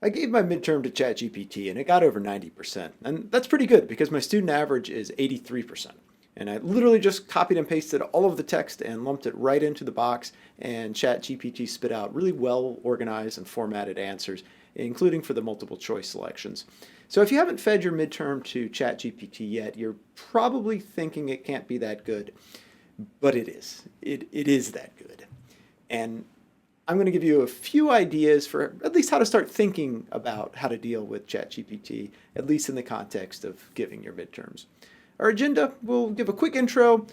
I gave my midterm to ChatGPT and it got over 90%. And that's pretty good because my student average is 83%. And I literally just copied and pasted all of the text and lumped it right into the box, and ChatGPT spit out really well organized and formatted answers, including for the multiple choice selections. So if you haven't fed your midterm to ChatGPT yet, you're probably thinking it can't be that good, but it is. It is that good. And I'm going to give you a few ideas for at least how to start thinking about how to deal with ChatGPT, at least in the context of giving your midterms. Our agenda, we'll give a quick intro. I'm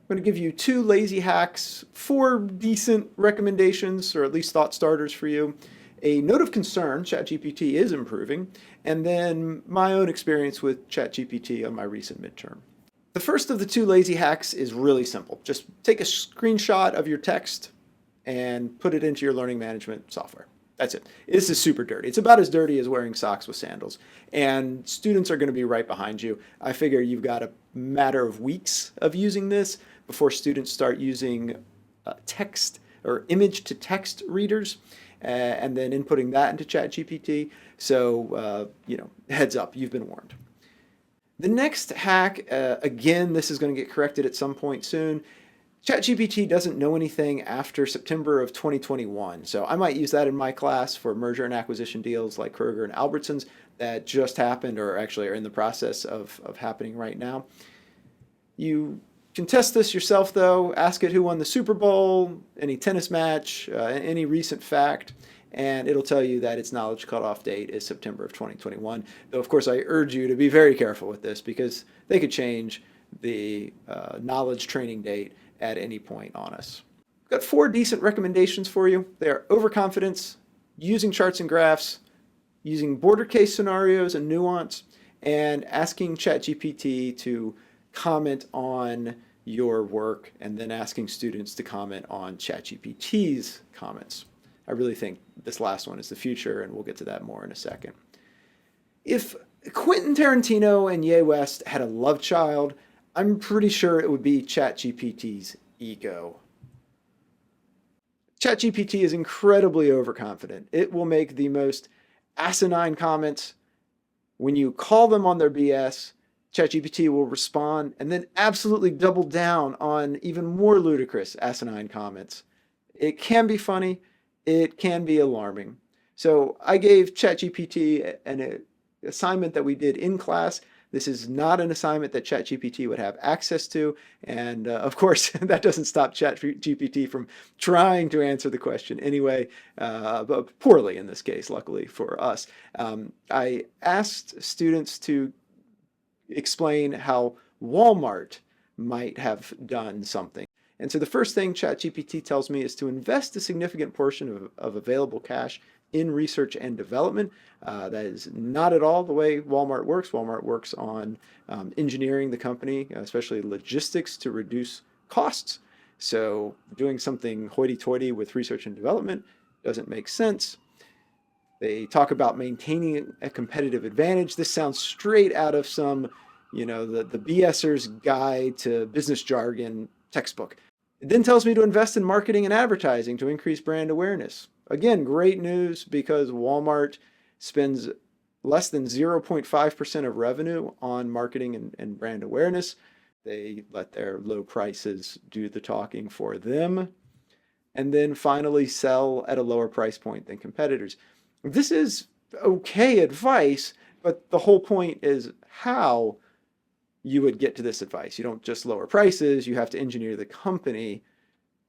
going to give you 2 lazy hacks, 4 decent recommendations, or at least thought starters for you, a note of concern, ChatGPT is improving, and then my own experience with ChatGPT on my recent midterm. The first of the 2 lazy hacks is really simple. Just take a screenshot of your text and put it into your learning management software. That's it. This is super dirty. It's about as dirty as wearing socks with sandals. And students are going to be right behind you. I figure you've got a matter of weeks of using this before students start using text or image to text readers and then inputting that into ChatGPT. So, heads up, you've been warned. The next hack, again, this is going to get corrected at some point soon. ChatGPT doesn't know anything after September of 2021, so I might use that in my class for merger and acquisition deals like Kroger and Albertsons that just happened or actually are in the process of happening right now. You can test this yourself though. Ask it who won the Super Bowl, any tennis match, any recent fact, and it'll tell you that its knowledge cutoff date is September of 2021. Though of course I urge you to be very careful with this because they could change the knowledge training date at any point on us. I've got 4 decent recommendations for you. They are overconfidence, using charts and graphs, using border case scenarios and nuance, and asking ChatGPT to comment on your work and then asking students to comment on ChatGPT's comments. I really think this last one is the future, and we'll get to that more in a second. If Quentin Tarantino and Ye West had a love child, I'm pretty sure it would be ChatGPT's ego. ChatGPT is incredibly overconfident. It will make the most asinine comments. When you call them on their BS, ChatGPT will respond and then absolutely double down on even more ludicrous asinine comments. It can be funny. It can be alarming. So I gave ChatGPT an assignment that we did in class. This is not an assignment that ChatGPT would have access to. And of course, that doesn't stop ChatGPT from trying to answer the question anyway, but poorly in this case, luckily for us. I asked students to explain how Walmart might have done something. And so the first thing ChatGPT tells me is to invest a significant portion of available cash in research and development. That is not at all the way Walmart works. Walmart works on engineering the company, especially logistics, to reduce costs. So doing something hoity-toity with research and development doesn't make sense. They talk about maintaining a competitive advantage. This sounds straight out of some, the BSer's guide to business jargon textbook. It then tells me to invest in marketing and advertising to increase brand awareness. Again, great news because Walmart spends less than 0.5% of revenue on marketing and brand awareness. They let their low prices do the talking for them. And then finally sell at a lower price point than competitors. This is okay advice, but the whole point is how you would get to this advice. You don't just lower prices, you have to engineer the company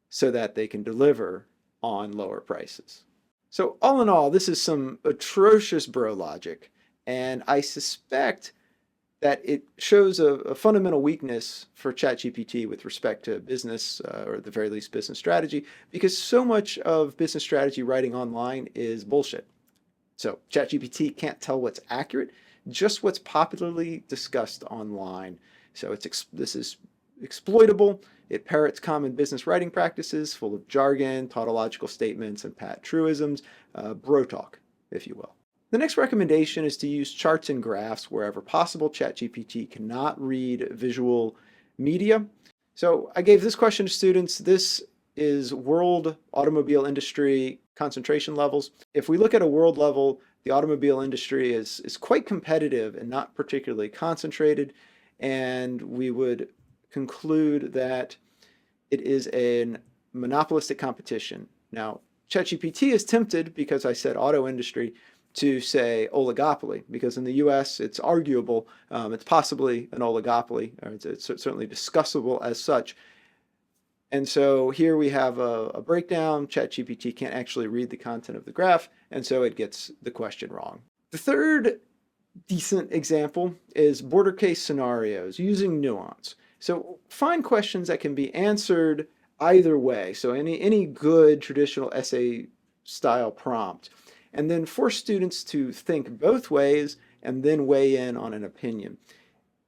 so that they can deliver on lower prices. So all in all, this is some atrocious bro logic, and I suspect that it shows a fundamental weakness for ChatGPT with respect to business, or at the very least business strategy, because so much of business strategy writing online is bullshit. So ChatGPT can't tell what's accurate, just what's popularly discussed online. So this is exploitable. It parrots common business writing practices full of jargon, tautological statements, and pat truisms, bro talk, if you will. The next recommendation is to use charts and graphs wherever possible. ChatGPT cannot read visual media. So I gave this question to students. This is world automobile industry concentration levels. If we look at a world level, The automobile industry is quite competitive and not particularly concentrated, and we would conclude that it is a monopolistic competition. Now, ChatGPT is tempted, because I said auto industry, to say oligopoly, because in the US it's arguable, it's possibly an oligopoly, or it's certainly discussable as such. And so here we have a breakdown. ChatGPT can't actually read the content of the graph, and so it gets the question wrong. The third decent example is border case scenarios using nuance. So find questions that can be answered either way. So any good traditional essay style prompt, and then force students to think both ways and then weigh in on an opinion.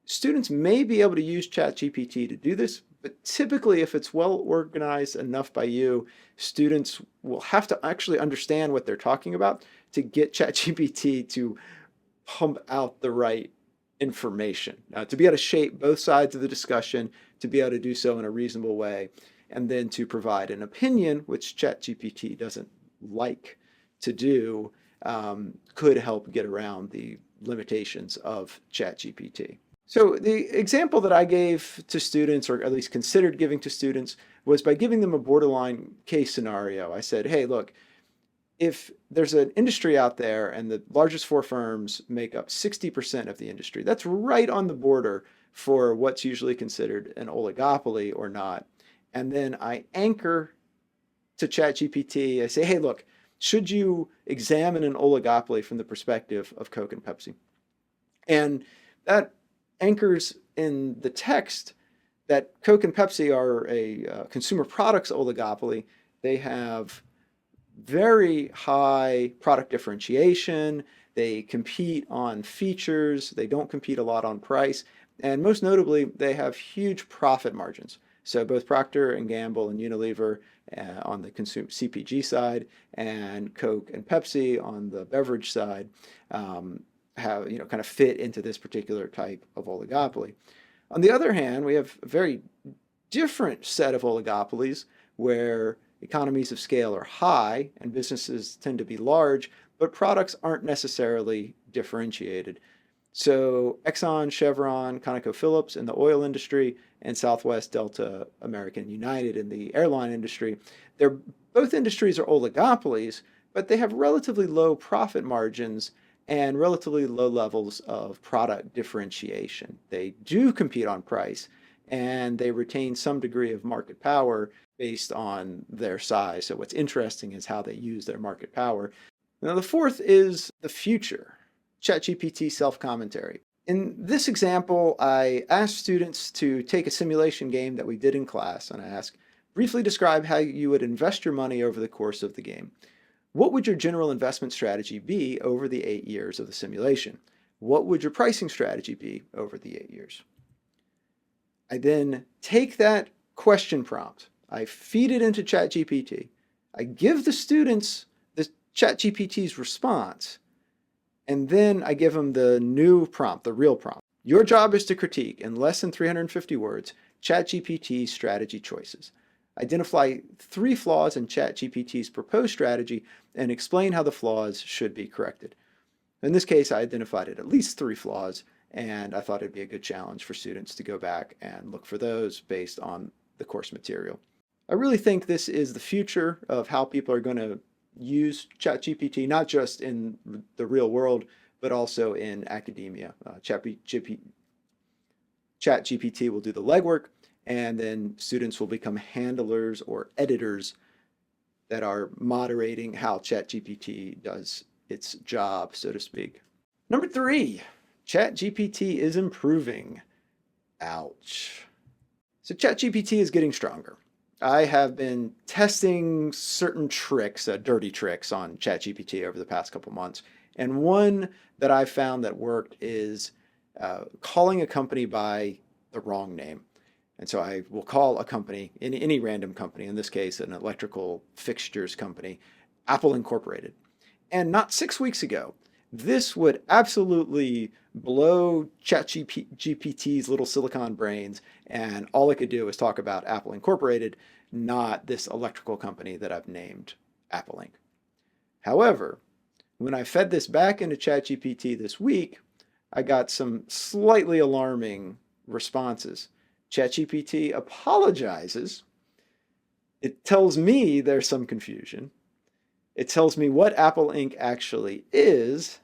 Students may be able to use ChatGPT to do this, but typically if it's well organized enough by you, students will have to actually understand what they're talking about to get ChatGPT to pump out the right information, to be able to shape both sides of the discussion, to be able to do so in a reasonable way, and then to provide an opinion, which ChatGPT doesn't like to do, could help get around the limitations of ChatGPT. So the example that I gave to students, or at least considered giving to students, was by giving them a borderline case scenario. I said, hey, look, if there's an industry out there and the largest 4 firms make up 60% of the industry, that's right on the border for what's usually considered an oligopoly or not. And then I anchor to ChatGPT. I say, hey, look, should you examine an oligopoly from the perspective of Coke and Pepsi? And that anchors in the text that Coke and Pepsi are a consumer products oligopoly. They have very high product differentiation. They compete on features. They don't compete a lot on price. And most notably, they have huge profit margins. So both Procter and Gamble and Unilever on the consumer CPG side, and Coke and Pepsi on the beverage side, have kind of fit into this particular type of oligopoly. On the other hand, we have a very different set of oligopolies where economies of scale are high and businesses tend to be large, but products aren't necessarily differentiated. So Exxon, Chevron, ConocoPhillips in the oil industry, and Southwest, Delta, American, United in the airline industry, both industries are oligopolies, but they have relatively low profit margins and relatively low levels of product differentiation. They do compete on price, and they retain some degree of market power based on their size. So what's interesting is how they use their market power. Now the fourth is the future, ChatGPT self-commentary. In this example, I asked students to take a simulation game that we did in class, and I asked, briefly describe how you would invest your money over the course of the game. What would your general investment strategy be over the 8 years of the simulation? What would your pricing strategy be over the 8 years? I then take that question prompt, I feed it into ChatGPT, I give the students the ChatGPT's response, and then I give them the new prompt, the real prompt. Your job is to critique, in less than 350 words, ChatGPT's strategy choices. Identify 3 flaws in ChatGPT's proposed strategy and explain how the flaws should be corrected. In this case, I identified at least 3 flaws, and I thought it'd be a good challenge for students to go back and look for those based on the course material. I really think this is the future of how people are going to use ChatGPT, not just in the real world, but also in academia. ChatGPT will do the legwork, and then students will become handlers or editors that are moderating how ChatGPT does its job, so to speak. Number 3, ChatGPT is improving. Ouch. So ChatGPT is getting stronger. I have been testing certain tricks, dirty tricks on ChatGPT over the past couple months. And one that I found that worked is calling a company by the wrong name. And so I will call a company, any random company, in this case, an electrical fixtures company, Apple Incorporated. And not 6 weeks ago, this would absolutely blow ChatGPT's little silicon brains, and all it could do is talk about Apple Incorporated, not this electrical company that I've named Apple Inc. However, When I fed this back into ChatGPT this week, I got some slightly alarming responses. ChatGPT apologizes. It tells me there's some confusion. It tells me what Apple Inc. actually is.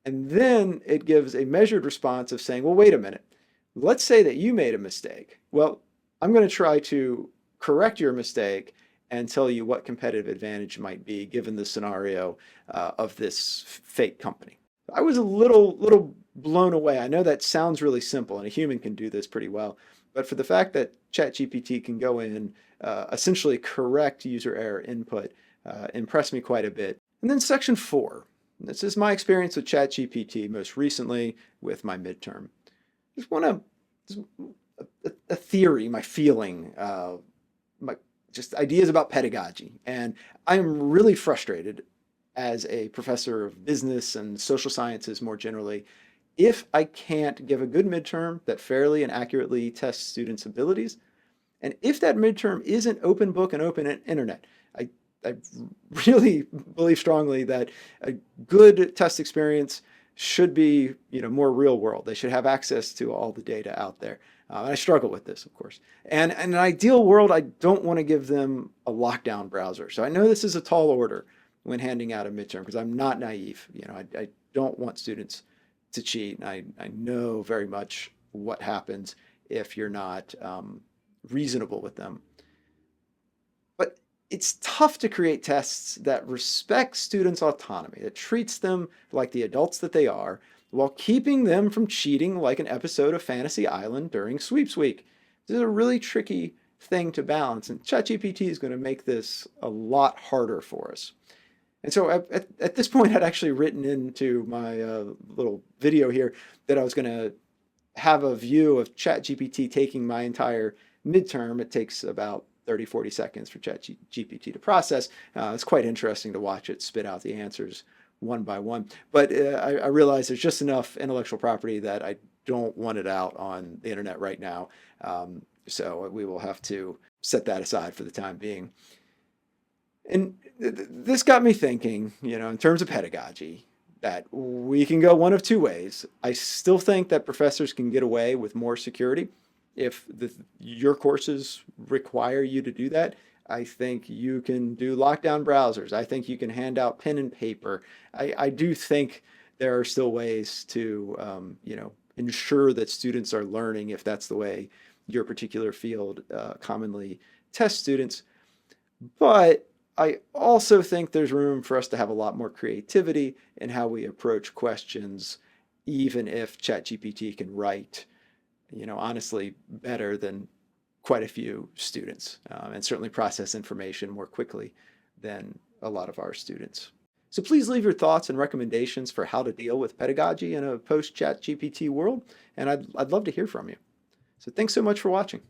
And then it gives a measured response of saying, well, wait a minute. Let's say that you made a mistake. Well, I'm going to try to correct your mistake and tell you what competitive advantage might be given the scenario of this fake company. I was a little blown away. I know that sounds really simple, and a human can do this pretty well. But for the fact that ChatGPT can go in and essentially correct user error input impressed me quite a bit. And then section 4. This is my experience with ChatGPT, most recently with my midterm. Just want to, a theory, my feeling, my just ideas about pedagogy. And I am really frustrated as a professor of business and social sciences more generally if I can't give a good midterm that fairly and accurately tests students' abilities. And if that midterm isn't open book and open internet, I really believe strongly that a good test experience should be, more real world. They should have access to all the data out there. And I struggle with this, of course. And in an ideal world, I don't want to give them a lockdown browser. So I know this is a tall order when handing out a midterm because I'm not naive. I don't want students to cheat. And I know very much what happens if you're not reasonable with them. But it's tough to create tests that respect students' autonomy, that treats them like the adults that they are, while keeping them from cheating like an episode of Fantasy Island during Sweeps Week. This is a really tricky thing to balance, and ChatGPT is going to make this a lot harder for us. And so at this point, I'd actually written into my little video here that I was going to have a view of ChatGPT taking my entire midterm. It takes about 30-40 seconds for ChatGPT to process. It's quite interesting to watch it spit out the answers one by one. But I realize there's just enough intellectual property that I don't want it out on the internet right now. So we will have to set that aside for the time being. And this got me thinking, in terms of pedagogy, that we can go one of two ways. I still think that professors can get away with more security if your courses require you to do that. I think you can do lockdown browsers. I think you can hand out pen and paper. I do think there are still ways to, ensure that students are learning if that's the way your particular field commonly tests students. But I also think there's room for us to have a lot more creativity in how we approach questions, even if ChatGPT can write, honestly better than quite a few students, and certainly process information more quickly than a lot of our students. So please leave your thoughts and recommendations for how to deal with pedagogy in a post-ChatGPT world, and I'd love to hear from you. So thanks so much for watching.